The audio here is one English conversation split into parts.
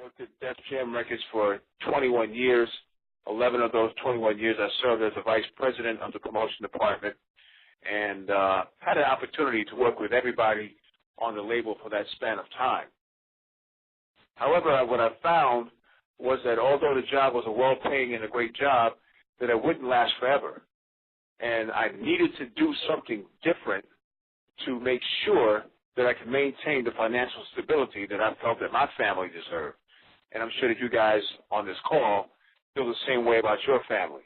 worked at Def Jam Records for 21 years. 11 of those 21 years I served as the vice president of the promotion department and had an opportunity to work with everybody on the label for that span of time. However, what I found was that although the job was a well-paying and a great job, that it wouldn't last forever. And I needed to do something different to make sure that I could maintain the financial stability that I felt that my family deserved. And I'm sure that you guys on this call feel the same way about your family.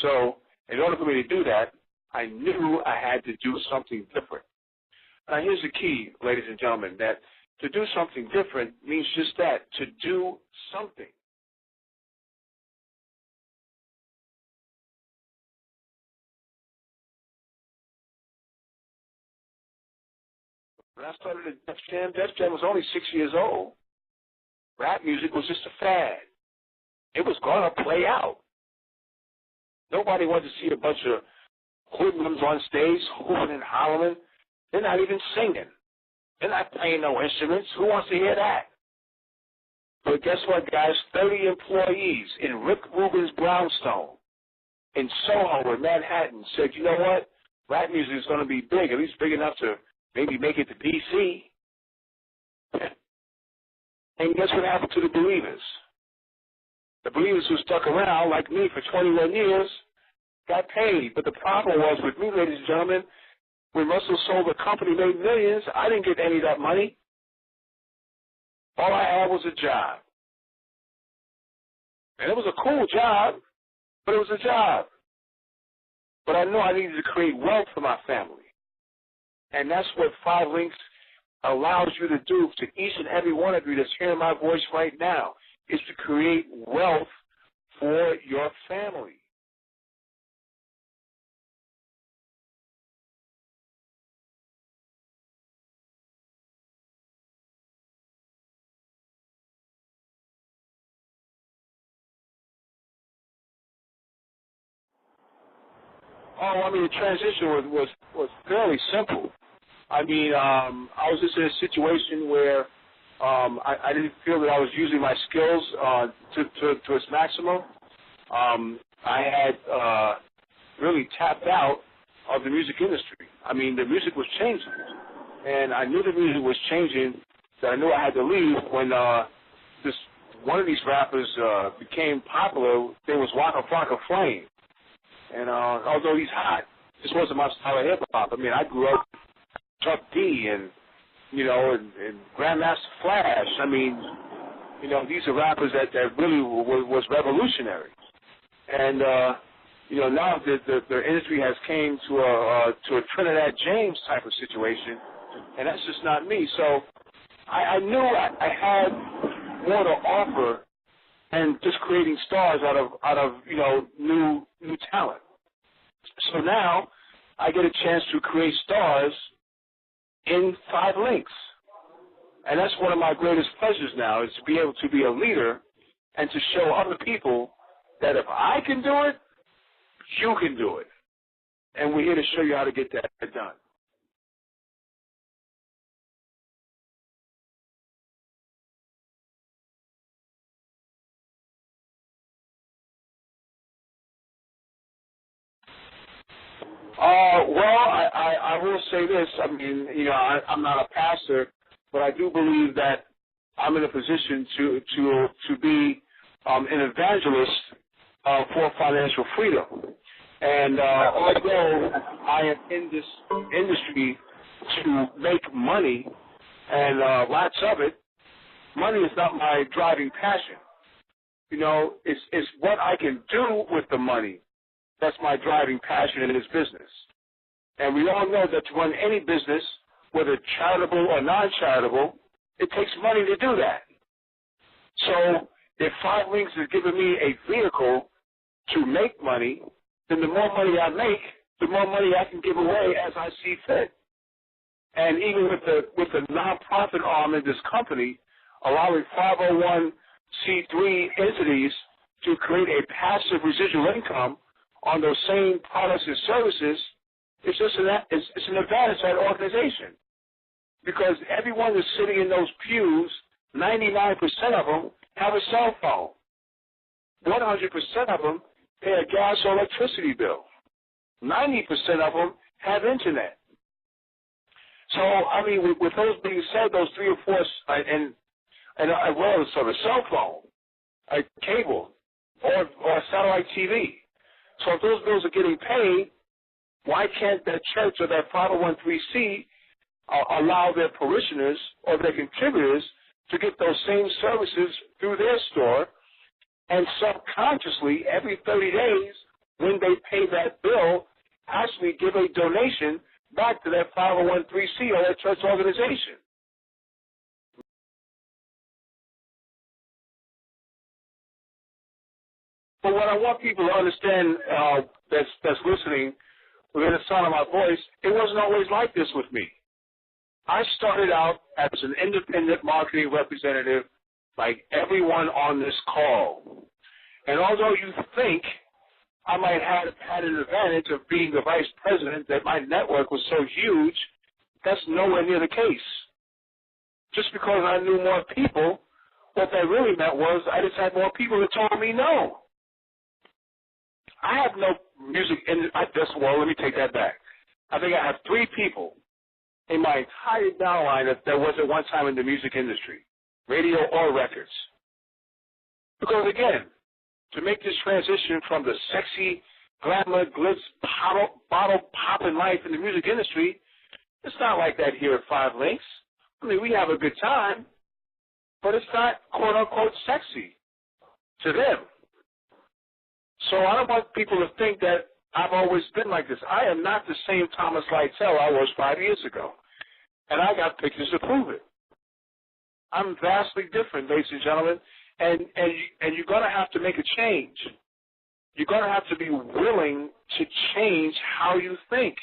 So in order for me to do that, I knew I had to do something different. Now here's the key, ladies and gentlemen, that to do something different means just that, to do something. When I started at Def Jam was only 6 years old. Rap music was just a fad. It was going to play out. Nobody wanted to see a bunch of hoodlums on stage, hooping and hollering. They're not even singing. They're not playing no instruments. Who wants to hear that? But guess what, guys? 30 employees in Rick Rubin's brownstone in Soho in Manhattan said, you know what? Rap music is going to be big, at least big enough to maybe make it to D.C. And guess what happened to the Believers? The Believers who stuck around, like me, for 21 years, got paid. But the problem was with me, ladies and gentlemen, when Russell sold the company, made millions, I didn't get any of that money. All I had was a job. And it was a cool job, but it was a job. But I knew I needed to create wealth for my family. And that's what 5 Links allows you to do to each and every one of you that's hearing my voice right now, is to create wealth for your family. Oh, I mean, the transition was fairly simple. I mean, I was just in a situation where I didn't feel that I was using my skills to its maximum. I had really tapped out of the music industry. I mean, the music was changing, and I knew the music was changing, so I knew I had to leave when one of these rappers became popular. There was Waka Flocka Flame. And although he's hot, this wasn't my style of hip-hop. I mean, I grew up with Chuck D and, and Grandmaster Flash. I mean, these are rappers that really was revolutionary. And, now the industry has came to a Trinidad James type of situation, and that's just not me. So I knew I had more to offer and just creating stars out of new talent. So now I get a chance to create stars in 5 Links. And that's one of my greatest pleasures now, is to be able to be a leader and to show other people that if I can do it, you can do it. And we're here to show you how to get that done. Well, I will say this. I mean, I'm not a pastor, but I do believe that I'm in a position to be an evangelist for financial freedom. And although I am in this industry to make money, and lots of it, money is not my driving passion. It's what I can do with the money. That's my driving passion in this business. And we all know that to run any business, whether charitable or non-charitable, it takes money to do that. So if 5 Links is giving me a vehicle to make money, then the more money I make, the more money I can give away as I see fit. And even with the nonprofit arm in this company, allowing 501c3 entities to create a passive residual income on those same products and services, it's an advantage to that organization. Because everyone that's sitting in those pews 99% of them have a cell phone. 100% of them pay a gas or electricity bill. 90% of them have internet. So, I mean, with those being said, those 3 or 4, and well, so a cell phone, a cable, or satellite TV. So if those bills are getting paid, why can't that church or that 501c allow their parishioners or their contributors to get those same services through their store, and subconsciously every 30 days when they pay that bill, actually give a donation back to that 501c or that church organization? But what I want people to understand that's listening within the sound of my voice, it wasn't always like this with me. I started out as an independent marketing representative like everyone on this call. And although you think I might have had an advantage of being the vice president, that my network was so huge, that's nowhere near the case. Just because I knew more people, what that really meant was I just had more people that told me no. I have no music in well, let me take that back. I think I have 3 people in my entire downline that was at one time in the music industry, radio or records. Because again, to make this transition from the sexy, glamour, glitz, bottle popping life in the music industry, it's not like that here at 5 Links. I mean, we have a good time, but it's not quote-unquote sexy to them. So I don't want people to think that I've always been like this. I am not the same Thomas Lytle I was 5 years ago, and I got pictures to prove it. I'm vastly different, ladies and gentlemen, and you're going to have to make a change. You're going to have to be willing to change how you think.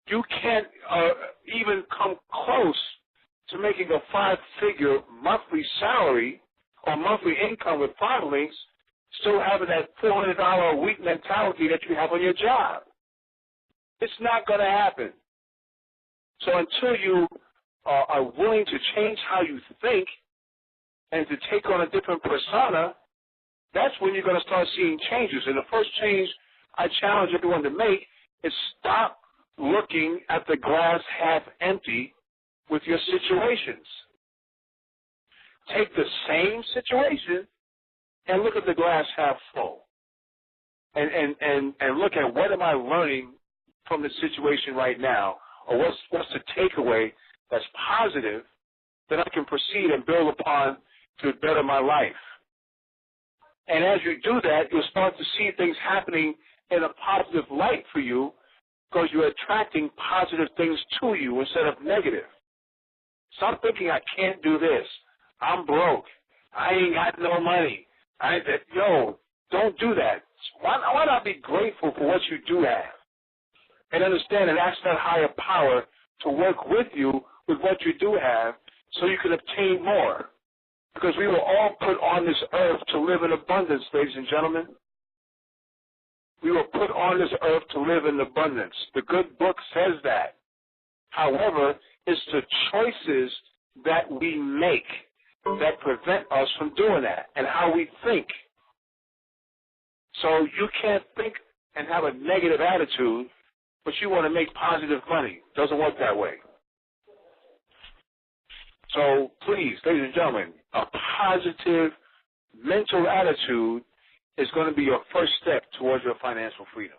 You can't even come close to making a 5-figure monthly salary or monthly income with 5 Links, still having that $400 a week mentality that you have on your job. It's not going to happen. So until you are willing to change how you think and to take on a different persona, that's when you're going to start seeing changes. And the first change I challenge everyone to make is stop looking at the glass half empty with your situations. Take the same situation and look at the glass half full. And look at what am I learning from the situation right now, or what's the takeaway that's positive that I can proceed and build upon to better my life. And as you do that, you'll start to see things happening in a positive light for you because you're attracting positive things to you instead of negative. Stop thinking I can't do this. I'm broke. I ain't got no money. Don't do that. Why not be grateful for what you do have and understand and ask that higher power to work with you with what you do have so you can obtain more? Because we were all put on this earth to live in abundance, ladies and gentlemen. We were put on this earth to live in abundance. The good book says that. However, it's the choices that we make that prevent us from doing that, and how we think. So you can't think and have a negative attitude, but you want to make positive money. It doesn't work that way. So please, ladies and gentlemen, a positive mental attitude is going to be your first step towards your financial freedom.